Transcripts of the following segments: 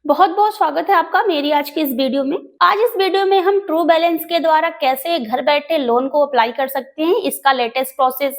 बहुत बहुत स्वागत है आपका मेरी आज की इस वीडियो में। आज इस वीडियो में हम ट्रू बैलेंस के द्वारा कैसे घर बैठे लोन को अप्लाई कर सकते हैं, इसका लेटेस्ट प्रोसेस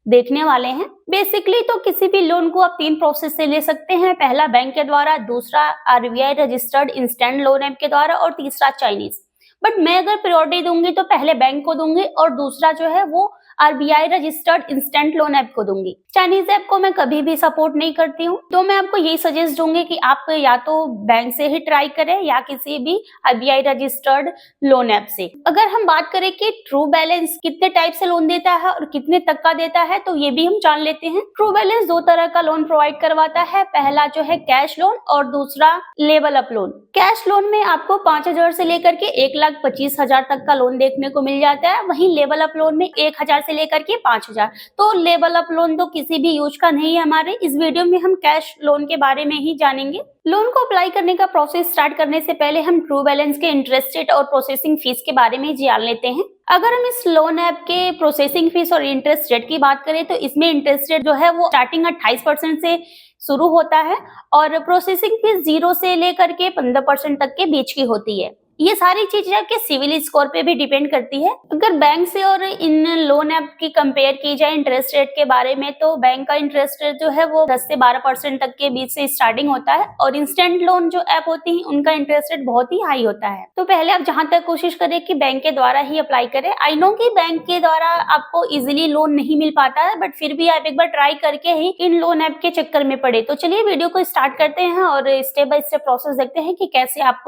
देखने वाले हैं। बेसिकली तो किसी भी लोन को आप 3 प्रोसेस से ले सकते हैं। पहला बैंक के द्वारा, दूसरा RBI registered instant loan app के द्वारा और तीसरा चाइनीज। बट मैं अगर प्रायोरिटी दूंगी तो पहले बैंक को दूंगी और दूसरा जो है वो RBI registered instant loan app को दूंगी। चाइनीज ऐप को मैं कभी भी सपोर्ट नहीं करती हूँ, तो मैं आपको यही सजेस्ट दूंगी कि आप या तो बैंक से ही ट्राई करें या किसी भी आरबीआई रजिस्टर्ड लोन ऐप से। अगर हम बात करें कि ट्रू बैलेंस कितने टाइप से लोन देता है और कितने तक का देता है, तो ये भी हम जान लेते हैं। ट्रू बैलेंस 2 तरह का लोन प्रोवाइड करवाता है। पहला जो है कैश लोन और दूसरा level up loan. Cash loan में आपको 5,000 से लेकर के 1,25,000 तक का लोन देखने को मिल जाता है। वहीं लेवल अप लोन में 1,000 से लेकर के 5,000। तो लेवल अप लोन तो किसी भी यूज का नहीं है। हमारे इस वीडियो में हम कैश लोन के बारे में ही जानेंगे। लोन को अप्लाई करने का प्रोसेस स्टार्ट करने से पहले हम ट्रू बैलेंस के इंटरेस्ट रेट और प्रोसेसिंग फीस के बारे में जान लेते हैं। अगर हम इस लोन ऐप के प्रोसेसिंग फीस और इंटरेस्ट रेट की बात करें तो इसमें इंटरेस्ट रेट जो है वो स्टार्टिंग 28% से शुरू होता है और प्रोसेसिंग फीस 0 से लेकर के 15% तक के बीच की होती है। ये सारी चीजें आपके सिविल स्कोर पे भी डिपेंड करती है। अगर बैंक से और इन लोन ऐप की कंपेयर की जाए इंटरेस्ट रेट के बारे में, तो बैंक का इंटरेस्ट रेट जो है वो 10 से 12% तक के बीच से स्टार्टिंग होता है और इंस्टेंट लोन जो ऐप होती है उनका इंटरेस्ट रेट बहुत ही हाई होता है। तो पहले आप जहां तक कोशिश करें कि बैंक के द्वारा ही अप्लाई करें। आई नो कि बैंक के द्वारा आपको इजिली लोन नहीं मिल पाता है, बट फिर भी आप एक बार ट्राई करके ही इन लोन ऐप के चक्कर में पड़े। तो चलिए वीडियो को स्टार्ट करते हैं और स्टेप बाय स्टेप प्रोसेस देखते हैं कि कैसे आप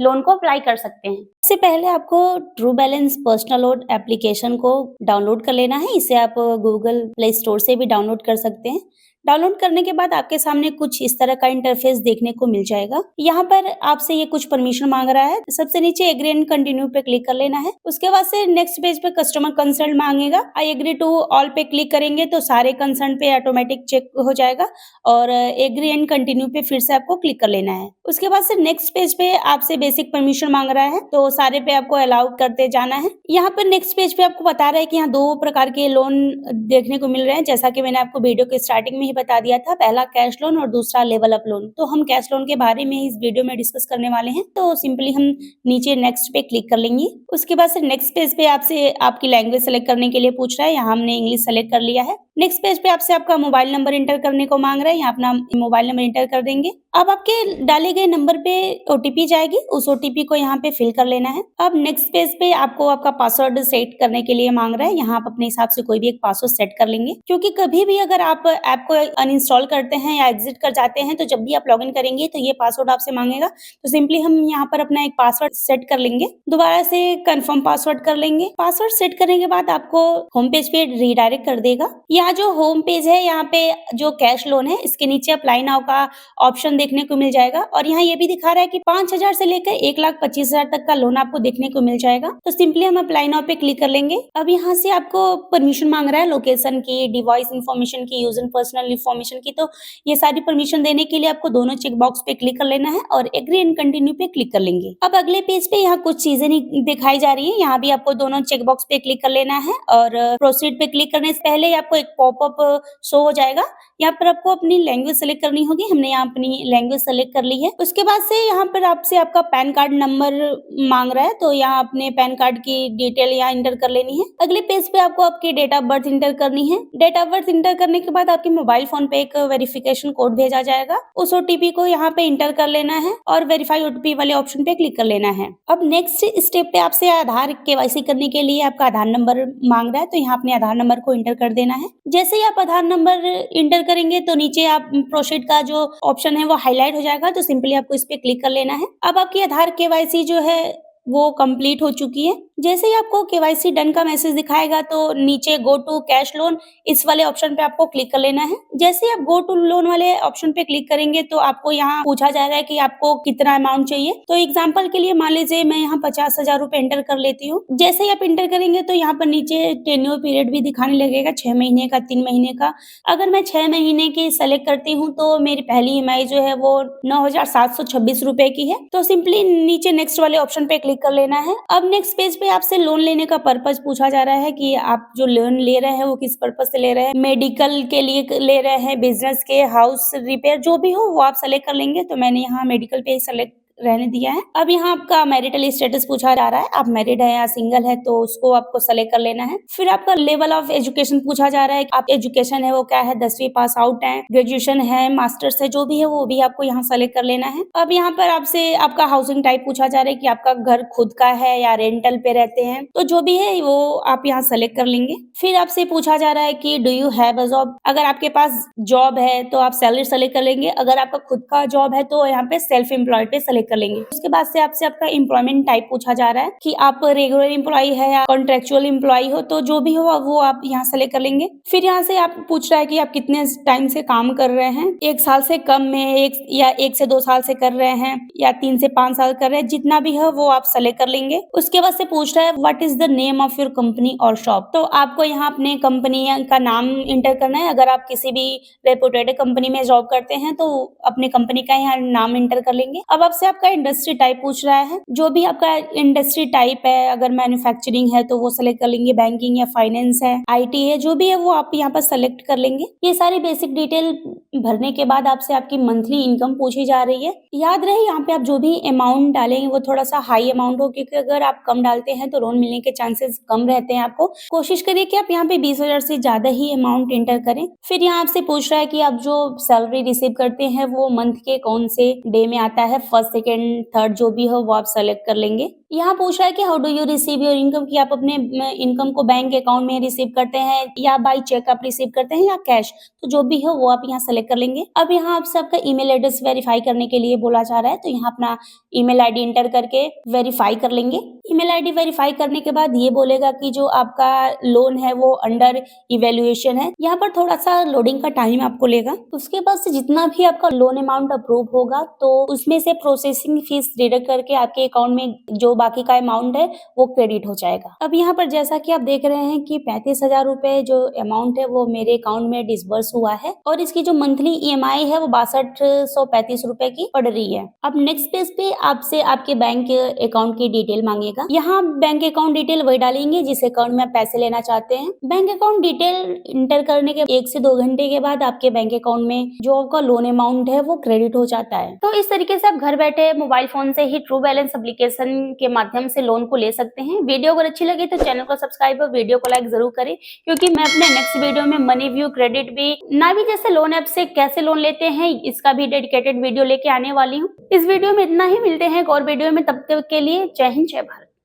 लोन को अप्लाई कर सकते हैं। सबसे पहले आपको true balance personal loan application को डाउनलोड कर लेना है। इसे आप गूगल प्ले स्टोर से भी डाउनलोड कर सकते हैं। डाउनलोड करने के बाद आपके सामने कुछ इस तरह का इंटरफेस देखने को मिल जाएगा। यहाँ पर आपसे ये कुछ परमिशन मांग रहा है। सबसे नीचे एग्री एंड कंटिन्यू पे क्लिक कर लेना है। उसके बाद से नेक्स्ट पेज पे कस्टमर कंसर्न मांगेगा। आई एग्री टू ऑल पे क्लिक करेंगे तो सारे कंसर्न पे ऑटोमेटिक चेक हो जाएगा और एग्री एंड कंटिन्यू पे फिर से आपको क्लिक कर लेना है। उसके बाद से नेक्स्ट पेज पे आपसे बेसिक परमिशन मांग रहा है, तो सारे पे आपको अलाउ करते जाना है। यहाँ पर नेक्स्ट पेज पे आपको बता रहा है कि यहाँ 2 प्रकार के लोन देखने को मिल रहे हैं, जैसा कि मैंने आपको वीडियो के स्टार्टिंग में ही बता दिया था। पहला कैश लोन और दूसरा लेवल अप लोन। तो हम कैश लोन के बारे में इस वीडियो में डिस्कस करने वाले हैं। तो सिंपली हम नीचे नेक्स्ट पे क्लिक कर लेंगे। उसके बाद से नेक्स्ट पेज पे आपसे आपकी लैंग्वेज सेलेक्ट करने के लिए पूछ रहा है। यहाँ हमने इंग्लिश सेलेक्ट कर लिया है। नेक्स्ट पेज पे आपसे आपका मोबाइल नंबर एंटर करने को मांग रहा है। यहाँ अपना मोबाइल नंबर एंटर कर देंगे। अब आपके डाले गए नंबर पे ओटीपी जाएगी, उस ओटीपी को यहाँ पे फिल कर लेना है। अब नेक्स्ट पेज पे आपको आपका पासवर्ड सेट करने के लिए मांग रहा है। यहाँ आप अपने हिसाब से कोई भी एक पासवर्ड सेट कर लेंगे, क्योंकि कभी भी अगर आप ऐप को अनइंस्टॉल करते हैं या एग्जिट कर जाते हैं तो जब भी आप लॉगिन करेंगे तो ये पासवर्ड आपसे मांगेगा। तो सिंपली हम यहाँ पर अपना एक पासवर्ड सेट कर लेंगे। दोबारा से कंफर्म पासवर्ड कर लेंगे। पासवर्ड सेट करने के बाद आपको होम पेज पे रीडायरेक्ट कर देगा। यहाँ जो होम पेज है, यहाँ पे जो कैश लोन है इसके नीचे अप्लाई नाउ का ऑप्शन देखने को मिल जाएगा और यहाँ ये भी दिखा रहा है कि 5,000 से लेकर 1,25,000 तक का लोन आपको देखने को मिल जाएगा। तो सिंपली हम अप्लाई नाउ पे क्लिक कर लेंगे। अब यहाँ से आपको परमिशन मांग रहा है लोकेशन की, डिवाइस इन्फॉर्मेशन की, यूजर पर्सनल इन्फॉर्मेशन की। तो ये सारी परमिशन देने के लिए आपको दोनों चेक बॉक्स पे क्लिक कर लेना है और एग्री एंड कंटिन्यू पे क्लिक कर लेंगे। अब अगले पेज पे यहाँ कुछ चीजें नहीं दिखाई जा रही है। यहाँ भी आपको दोनों चेक बॉक्स पे क्लिक कर लेना है और प्रोसीड पे क्लिक करने से पहले आपको एक पॉपअप शो हो जाएगा। यहाँ पर आपको अपनी लैंग्वेज सेलेक्ट करनी होगी। हमने यहाँ अपनी लैंग्वेज सेलेक्ट कर ली है। उसके बाद से यहाँ पर आपसे आपका पैन कार्ड नंबर मांग रहा है, तो यहाँ अपने पैन कार्ड की डिटेल यहाँ इंटर कर लेनी है। अगले पेज पे आपको आपकी डेट ऑफ बर्थ इंटर करनी है। डेट ऑफ बर्थ इंटर करने के बाद आपके मोबाइल फोन पे एक वेरिफिकेशन कोड भेजा जाएगा। उस ओटीपी को यहाँ पे इंटर कर लेना है और वेरीफाई ओटीपी वाले ऑप्शन पे क्लिक कर लेना है। अब नेक्स्ट स्टेप पे आपसे आधार केवाईसी करने के लिए आपका आधार नंबर मांग रहा है, तो यहाँ अपने आधार नंबर को इंटर कर देना है। जैसे ही आप आधार नंबर इंटर करेंगे तो नीचे आप प्रोसीड का जो ऑप्शन है वो हाईलाइट हो जाएगा। तो सिंपली आपको इस पे क्लिक कर लेना है। अब आपकी आधार केवाईसी जो है वो कंप्लीट हो चुकी है। जैसे ही आपको केवाईसी डन का मैसेज दिखाएगा तो नीचे गो टू कैश लोन इस वाले ऑप्शन पे आपको क्लिक कर लेना है। जैसे ही आप गो टू लोन वाले ऑप्शन पे क्लिक करेंगे तो आपको यहाँ पूछा जा रहा है कि आपको कितना अमाउंट चाहिए। तो एग्जांपल के लिए मान लीजिए मैं यहाँ 50,000 रुपए एंटर कर लेती हूँ। जैसे ही आप एंटर करेंगे तो यहाँ पर नीचे टेन्योर पीरियड भी दिखाने लगेगा, 6 महीने का, 3 महीने का। अगर मैं 6 महीने की सेलेक्ट करती हूँ तो मेरी पहली ईएमआई जो है वो 9,726 रुपए की है। तो सिंपली नीचे नेक्स्ट वाले ऑप्शन पे क्लिक कर लेना है। अब नेक्स्ट पेज पे आपसे लोन लेने का पर्पज पूछा जा रहा है कि आप जो लोन ले रहे हैं वो किस पर्पज से ले रहे हैं, मेडिकल के लिए ले रहे हैं, बिजनेस के, हाउस रिपेयर, जो भी हो वो आप सेलेक्ट कर लेंगे। तो मैंने यहाँ मेडिकल पे सेलेक्ट रहने दिया है। अब यहाँ आपका मैरिटल स्टेटस पूछा जा रहा है, आप मैरिड है या सिंगल है, तो उसको आपको सेलेक्ट कर लेना है। फिर आपका लेवल ऑफ एजुकेशन पूछा जा रहा है, आप एजुकेशन है वो क्या है, 10वीं पास आउट है, ग्रेजुएशन है, मास्टर्स है, जो भी है वो भी आपको यहाँ सेलेक्ट कर लेना है। अब यहाँ पर आपसे आपका हाउसिंग टाइप पूछा जा रहा है कि आपका घर खुद का है या रेंटल पे रहते हैं, तो जो भी है वो आप यहाँ सेलेक्ट कर लेंगे। फिर आपसे पूछा जा रहा है कि do you have a job, अगर आपके पास जॉब है तो आप सैलरी सेलेक्ट कर लेंगे, अगर आपका खुद का जॉब है तो यहाँ पे सेल्फ एम्प्लॉयड पे सेलेक्ट कर लेंगे। उसके बाद से आपसे आपका एम्प्लॉयमेंट टाइप पूछा जा रहा है कि आप रेगुलर एम्प्लॉय है या कॉन्ट्रेक्चुअल एम्प्लॉय हो, तो जो भी हो वो आप यहाँ सेलेक्ट कर लेंगे। फिर यहाँ से आप पूछ रहा है कि आप कितने टाइम से काम कर रहे हैं, 1 साल से कम में, 1 से 2 साल से कर रहे हैं या 3 से 5 साल कर रहे हैं, जितना भी है वो आप सेलेक्ट कर लेंगे। उसके बाद से पूछ रहा है what is the name of your company और शॉप, तो आपको यहाँ अपने कंपनी का नाम इंटर करना है। अगर आप किसी भी रेपुटेड कंपनी में जॉब करते हैं तो अपने कंपनी का यहाँ नाम इंटर कर लेंगे। अब आपसे आपका इंडस्ट्री टाइप पूछ रहा है, जो भी आपका इंडस्ट्री टाइप है, अगर मैन्युफैक्चरिंग है तो वो सेलेक्ट कर लेंगे, बैंकिंग या फाइनेंस है, आईटी है, जो भी है वो आप यहाँ पर सेलेक्ट कर लेंगे। ये सारी बेसिक डिटेल भरने के बाद आपसे आपकी मंथली इनकम पूछी जा रही है। याद रहे यहाँ पे आप जो भी अमाउंट डालेंगे वो थोड़ा सा हाई अमाउंट हो, क्योंकि अगर आप कम डालते हैं तो लोन मिलने के चांसेस कम रहते हैं। आपको कोशिश करिए कि आप यहाँ पे 20,000 से ज्यादा ही अमाउंट एंटर करें। फिर यहाँ आपसे पूछ रहा है कि आप जो सैलरी रिसीव करते हैं वो मंथ के कौन से डे में आता है, फर्स्ट, सेकेंड, थर्ड, जो भी हो वो आप सेलेक्ट कर लेंगे। यहाँ पूछ रहा है कि how do you receive your income, कि आप अपने इनकम को बैंक अकाउंट में रिसीव करते हैं या बाय चेक आप रिसीव करते हैं या कैश, तो जो भी हो वो आप यहाँ सेलेक्ट कर लेंगे। अब यहाँ आपसे आपका ईमेल एड्रेस वेरीफाई करने के लिए बोला जा रहा है, तो यहाँ अपना ईमेल आईडी इंटर करके वेरीफाई कर लेंगे। ईमेल आईडी वेरीफाई करने के बाद ये बोलेगा कि जो आपका लोन है वो अंडर इवेल्युएशन है। यहाँ पर थोड़ा सा लोडिंग का टाइम आपको लेगा। उसके बाद से जितना भी आपका लोन अमाउंट अप्रूव होगा तो उसमें से प्रोसेसिंग फीस डिडक्ट करके आपके अकाउंट में जो बाकी का अमाउंट है वो क्रेडिट हो जाएगा। अब यहाँ पर जैसा कि आप देख रहे हैं कि 35,000 रुपए जो अमाउंट है वो मेरे अकाउंट में डिसबर्स हुआ है और इसकी जो मंथली ईएमआई है वो 6235 रुपए की पड़ रही है। अब नेक्स्ट पेज पे आपसे आपके बैंक अकाउंट की डिटेल मांगेगा। यहाँ बैंक अकाउंट डिटेल वही डालेंगे जिस अकाउंट में आप पैसे लेना चाहते हैं। बैंक अकाउंट डिटेल इंटर करने के 1 से 2 घंटे के बाद आपके बैंक अकाउंट में जो आपका लोन अमाउंट है वो क्रेडिट हो जाता है। तो इस तरीके से आप घर बैठे मोबाइल फोन से ही ट्रू बैलेंस एप्लीकेशन के माध्यम से लोन को ले सकते हैं। वीडियो अगर अच्छी लगी तो चैनल को सब्सक्राइब और वीडियो को लाइक जरूर करें, क्योंकि मैं अपने नेक्स्ट वीडियो में मनी व्यू, क्रेडिट भी, नावी जैसे लोन ऐप से कैसे लोन लेते हैं इसका भी डेडिकेटेड वीडियो लेके आने वाली हूँ। इस वीडियो में इतना ही, मिलते हैं एक और वीडियो में, तब तक के लिए जय हिंद, जय भारत।